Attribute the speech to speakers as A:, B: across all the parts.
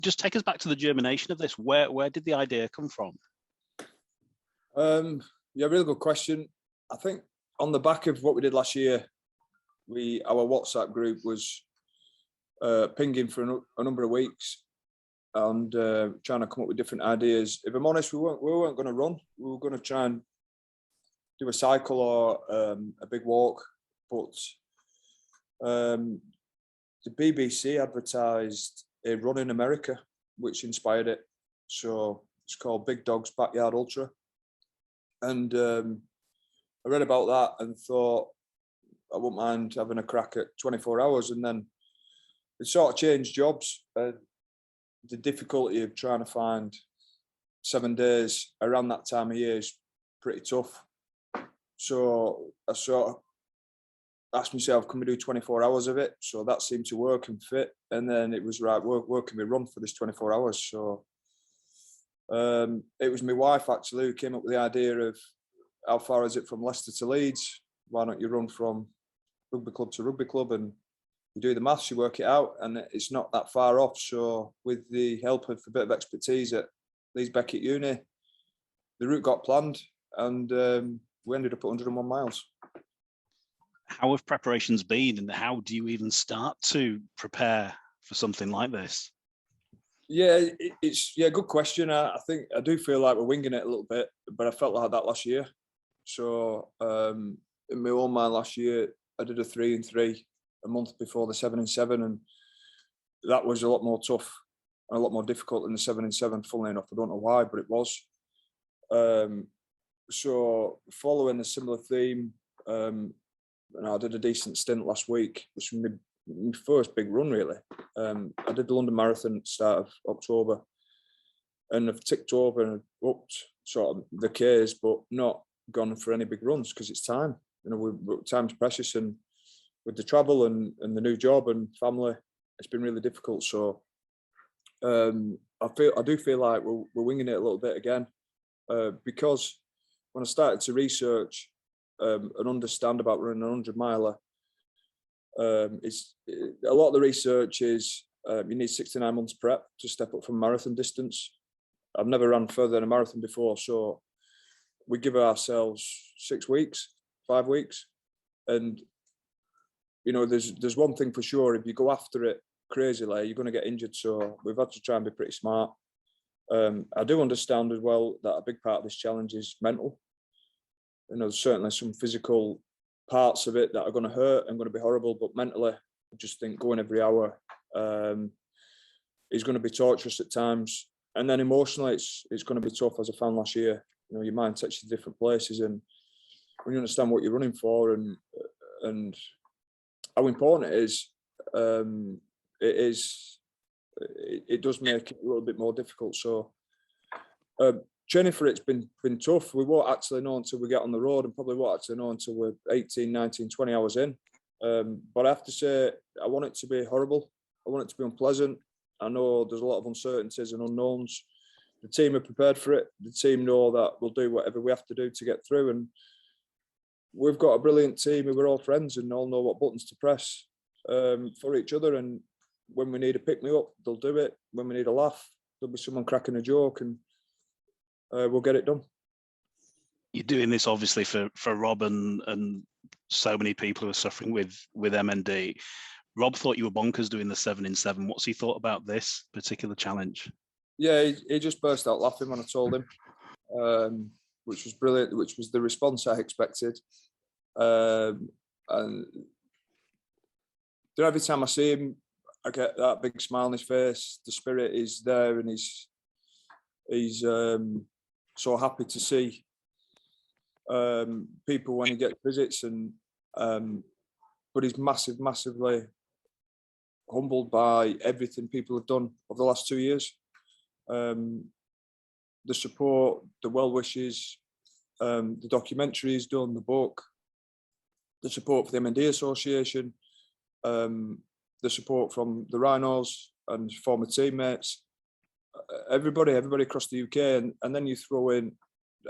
A: Just take us back to the germination of this. Where did the idea come from?
B: Yeah, really good question. I think on the back of what we did last year, our WhatsApp group was pinging for a number of weeks and trying to come up with different ideas. If I'm honest, we weren't going to run. We were going to try and do a cycle or a big walk, but the BBC advertised a run in America, which inspired it. So it's called Big Dog's Backyard Ultra. And I read about that and thought I wouldn't mind having a crack at 24 hours. And then it sort of changed jobs. The difficulty of trying to find 7 days around that time of year is pretty tough. So I sort of asked myself, can we do 24 hours of it? So that seemed to work and fit. And then it was right, where can we run for this 24 hours? So it was my wife actually who came up with the idea of how far is it from Leicester to Leeds? Why don't you run from rugby club to rugby club, and you do the maths, you work it out, and it's not that far off. So with the help of a bit of expertise at Leeds Beckett Uni, the route got planned, and we ended up at 101 miles.
A: How have preparations been, and how do you even start to prepare for something like this?
B: Yeah, it's good question. I think I do feel like we're winging it a little bit, but I felt like that last year. So in my own mind last year, I did a 3 and 3 a month before the 7 and 7, and that was a lot more tough and a lot more difficult than the 7 and 7. Funnily enough, I don't know why, but it was. So following a similar theme, and I did a decent stint last week, which was my first big run really. I did the London Marathon at the start of October, and I've ticked over and upped sort of the Ks, but not gone for any big runs because it's time. You know, time's precious, and with the travel and the new job and family, it's been really difficult. So I do feel like we're winging it a little bit again, because when I started to research and understand about running a 100 miler, a lot of the research is you need 6 to 9 months prep to step up from marathon distance. I've never run further than a marathon before, so we give ourselves 6 weeks, 5 weeks, and you know, there's one thing for sure: if you go after it crazily, you're going to get injured. So we've had to try and be pretty smart. I do understand as well that a big part of this challenge is mental. You know, there's certainly some physical parts of it that are going to hurt and going to be horrible, but mentally, I just think going every hour is going to be torturous at times. And then emotionally, it's going to be tough, as I found last year. You know, your mind takes you to different places, and when you understand what you're running for and how important it is, it does make it a little bit more difficult. So training for it's been tough. We won't actually know until we get on the road, and probably won't actually know until we're 18, 19, 20 hours in. But I have to say, I want it to be horrible. I want it to be unpleasant. I know there's a lot of uncertainties and unknowns. The team are prepared for it. The team know that we'll do whatever we have to do to get through. And we've got a brilliant team who we're all friends and all know what buttons to press for each other. And when we need a pick-me-up, they'll do it. When we need a laugh, there'll be someone cracking a joke, and we'll get it done.
A: You're doing this obviously for Rob and so many people who are suffering with MND. Rob thought you were bonkers doing the 7 in 7. What's he thought about this particular challenge?
B: Yeah, he just burst out laughing when I told him, which was brilliant, which was the response I expected. And every time I see him, I get that big smile on his face. The spirit is there, and he's so happy to see people when he gets visits, and but he's massively humbled by everything people have done over the last 2 years. The support, the well wishes, the documentary he's done, the book, the support for the MND Association, the support from the Rhinos and former teammates, everybody across the UK, and then you throw in,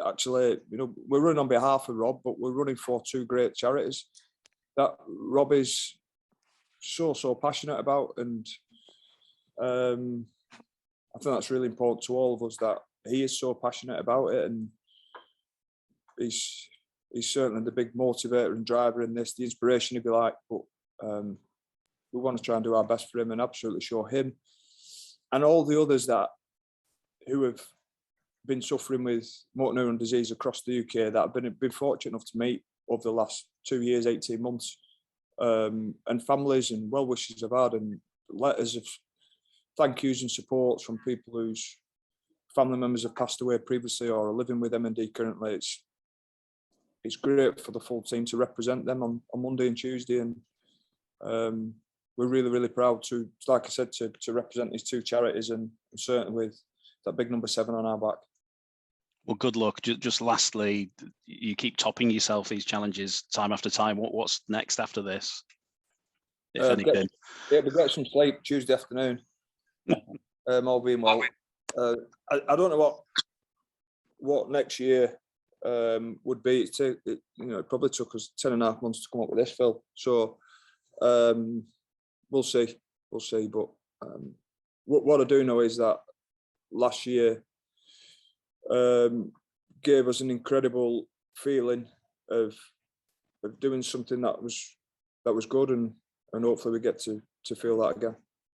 B: actually, you know, we're running on behalf of Rob, but we're running for 2 great charities that Rob is so passionate about, and I think that's really important to all of us, that he is so passionate about it, and he's certainly the big motivator and driver in this, the inspiration, if you like. But we want to try and do our best for him and absolutely show him and all the others who have been suffering with motor neuron disease across the UK, that have been fortunate enough to meet over the last 2 years, 18 months, and families and well wishes I've had, and letters of thank yous and supports from people whose family members have passed away previously or are living with MND currently. It's great for the full team to represent them on Monday and Tuesday, and we're really, really proud to, like I said, to represent these two charities, and certainly with that big number 7 on our back.
A: Well, good luck. Just lastly, you keep topping yourself these challenges time after time. What's next after this, if anything?
B: We get some sleep Tuesday afternoon. All being well. I don't know what next year would be. It probably took us 10.5 months to come up with this, Phil. So we'll see. But what I do know is that last year gave us an incredible feeling of doing something that was good, and hopefully we get to feel that again.